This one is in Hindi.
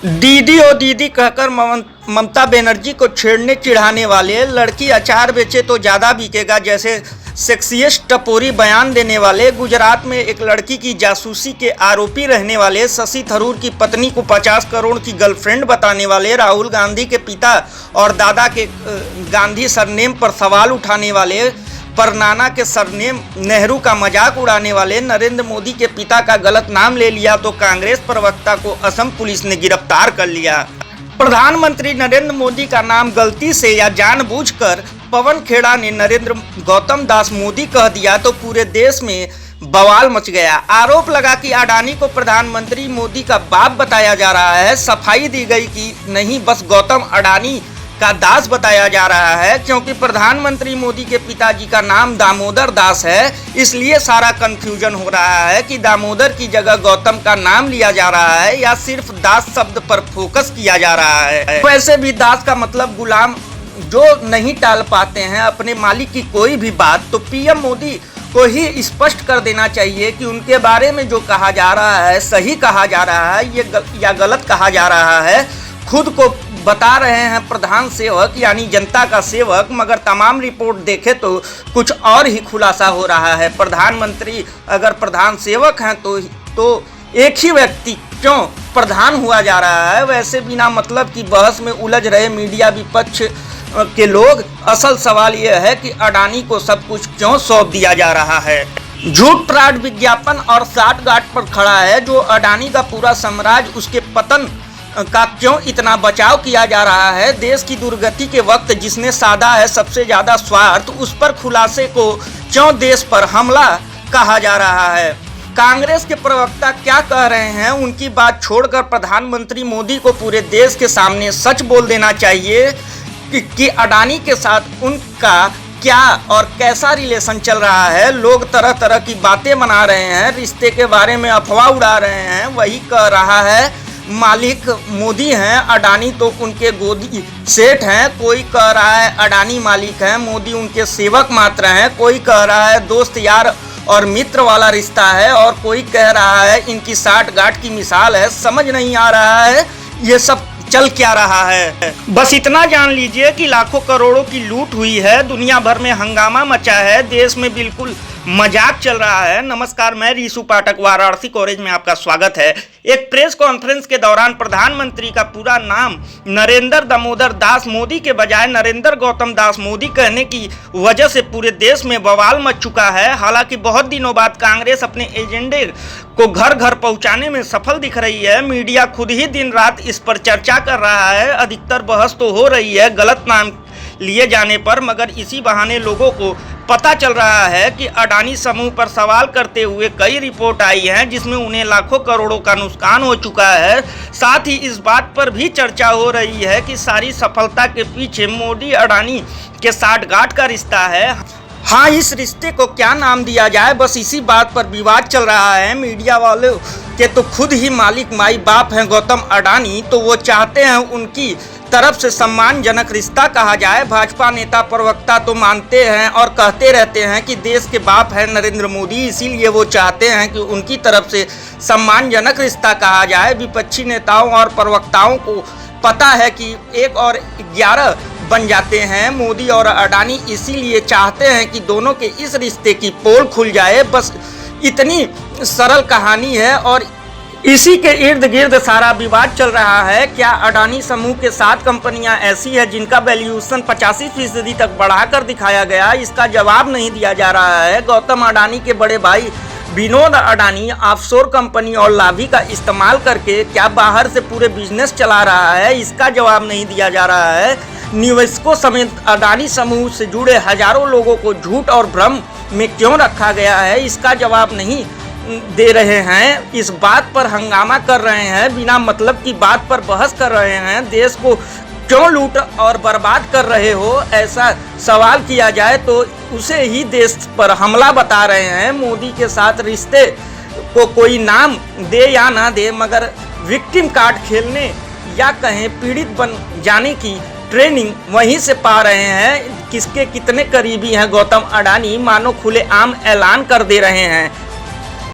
दीदी ओ दीदी कहकर ममता बनर्जी को छेड़ने चिढ़ाने वाले, लड़की अचार बेचे तो ज़्यादा बिकेगा जैसे सेक्सियस्ट टपोरी बयान देने वाले, गुजरात में एक लड़की की जासूसी के आरोपी रहने वाले, शशि थरूर की पत्नी को 50 करोड़ की गर्लफ्रेंड बताने वाले, राहुल गांधी के पिता और दादा के गांधी सरनेम पर सवाल उठाने वाले, परनाना के सरनेम नेहरू का मजाक उड़ाने वाले, नरेंद्र मोदी के पिता का गलत नाम ले लिया तो कांग्रेस प्रवक्ता को असम पुलिस ने गिरफ्तार कर लिया। प्रधानमंत्री नरेंद्र मोदी का नाम गलती से या जानबूझकर पवन खेड़ा ने नरेंद्र गौतम दास मोदी कह दिया तो पूरे देश में बवाल मच गया। आरोप लगा कि अडानी को प्रधानमंत्री मोदी का बाप बताया जा रहा है। सफाई दी गई कि नहीं, बस गौतम अडानी का दास बताया जा रहा है, क्योंकि प्रधानमंत्री मोदी के पिताजी का नाम दामोदर दास है, इसलिए सारा कंफ्यूजन हो रहा है कि दामोदर की जगह गौतम का नाम लिया जा रहा है या सिर्फ दास शब्द पर फोकस किया जा रहा है। वैसे भी दास का मतलब गुलाम जो नहीं टाल पाते हैं अपने मालिक की कोई भी बात, तो पीएम मोदी को ही स्पष्ट कर देना चाहिए कि उनके बारे में जो कहा जा रहा है सही कहा जा रहा है या गलत कहा जा रहा है। खुद को बता रहे हैं प्रधान सेवक यानी जनता का सेवक, मगर तमाम रिपोर्ट देखे तो कुछ और ही खुलासा हो रहा है। प्रधानमंत्री अगर प्रधान सेवक हैं तो एक ही व्यक्ति क्यों प्रधान हुआ जा रहा है। वैसे बिना मतलब की बहस में उलझ रहे मीडिया विपक्ष के लोग, असल सवाल यह है कि अडानी को सब कुछ क्यों सौंप दिया जा रहा है। झूठ फ्रॉड विज्ञापन और साठगांठ पर खड़ा है जो अडानी का पूरा साम्राज्य, उसके पतन का क्यों इतना बचाव किया जा रहा है। देश की दुर्गति के वक्त जिसने साधा है सबसे ज्यादा स्वार्थ, उस पर खुलासे को क्यों देश पर हमला कहा जा रहा है। कांग्रेस के प्रवक्ता क्या कह रहे हैं, उनकी बात छोड़कर प्रधानमंत्री मोदी को पूरे देश के सामने सच बोल देना चाहिए कि अडानी के साथ उनका क्या और कैसा रिलेशन चल रहा है। लोग तरह तरह की बातें बना रहे हैं, रिश्ते के बारे में अफवाह उड़ा रहे हैं। वही कह रहा है मालिक मोदी हैं, अडानी तो उनके गोदी सेठ हैं। कोई कह रहा है अडानी मालिक हैं, मोदी उनके सेवक मात्र हैं। कोई कह रहा है दोस्त यार और मित्र वाला रिश्ता है, और कोई कह रहा है इनकी साठगांठ की मिसाल है। समझ नहीं आ रहा है ये सब चल क्या रहा है। बस इतना जान लीजिए कि लाखों करोड़ों की लूट हुई है, दुनिया भर में हंगामा मचा है, देश में बिल्कुल मजाक चल रहा है। नमस्कार, मैं ऋषु पाठक, वाराणसी कॉलेज में आपका स्वागत है। एक प्रेस कॉन्फ्रेंस के दौरान प्रधानमंत्री का पूरा नाम नरेंद्र दामोदर दास मोदी के बजाय नरेंद्र गौतम दास मोदी कहने की वजह से पूरे देश में बवाल मच चुका है। हालांकि बहुत दिनों बाद कांग्रेस अपने एजेंडे को घर घर पहुंचाने में सफल दिख रही है। मीडिया खुद ही दिन रात इस पर चर्चा कर रहा है। अधिकतर बहस तो हो रही है गलत नाम लिए जाने पर, मगर इसी बहाने लोगों को पता चल रहा है कि अडानी समूह पर सवाल करते हुए कई रिपोर्ट आई हैं जिसमें उन्हें लाखों करोड़ों का नुकसान हो चुका है। साथ ही इस बात पर भी चर्चा हो रही है कि सारी सफलता के पीछे मोदी अडानी के साठगांठ का रिश्ता है। हाँ, इस रिश्ते को क्या नाम दिया जाए, बस इसी बात पर विवाद चल रहा है। मीडिया वाले के तो खुद ही मालिक माई बाप हैं गौतम अडानी, तो वो चाहते हैं उनकी तरफ से सम्मानजनक रिश्ता कहा जाए। भाजपा नेता प्रवक्ता तो मानते हैं और कहते रहते हैं कि देश के बाप है नरेंद्र मोदी, इसीलिए वो चाहते हैं कि उनकी तरफ से सम्मानजनक रिश्ता कहा जाए। विपक्षी नेताओं और प्रवक्ताओं को पता है कि 1 और 11 बन जाते हैं मोदी और अडानी, इसीलिए चाहते हैं कि दोनों के इस रिश्ते की पोल खुल जाए। बस इतनी सरल कहानी है और इसी के इर्द गिर्द सारा विवाद चल रहा है। क्या अडानी समूह के 7 कंपनियां ऐसी है जिनका वैल्यूएशन 85% तक बढ़ाकर दिखाया गया, इसका जवाब नहीं दिया जा रहा है। गौतम अडानी के बड़े भाई विनोद अडानी ऑफशोर कंपनी और लाभी का इस्तेमाल करके क्या बाहर से पूरे बिजनेस चला रहा है, इसका जवाब नहीं दिया जा रहा है। निवेशकों समेत अडानी समूह से जुड़े हजारों लोगों को झूठ और भ्रम में क्यों रखा गया है, इसका जवाब नहीं दे रहे हैं। इस बात पर हंगामा कर रहे हैं, बिना मतलब की बात पर बहस कर रहे हैं। देश को क्यों लूट और बर्बाद कर रहे हो, ऐसा सवाल किया जाए तो उसे ही देश पर हमला बता रहे हैं। मोदी के साथ रिश्ते को कोई नाम दे या ना दे, मगर विक्टिम कार्ड खेलने या कहें पीड़ित बन जाने की ट्रेनिंग वहीं से पा रहे हैं। किसके कितने करीबी हैं गौतम अडानी, मानो खुलेआम ऐलान कर दे रहे हैं।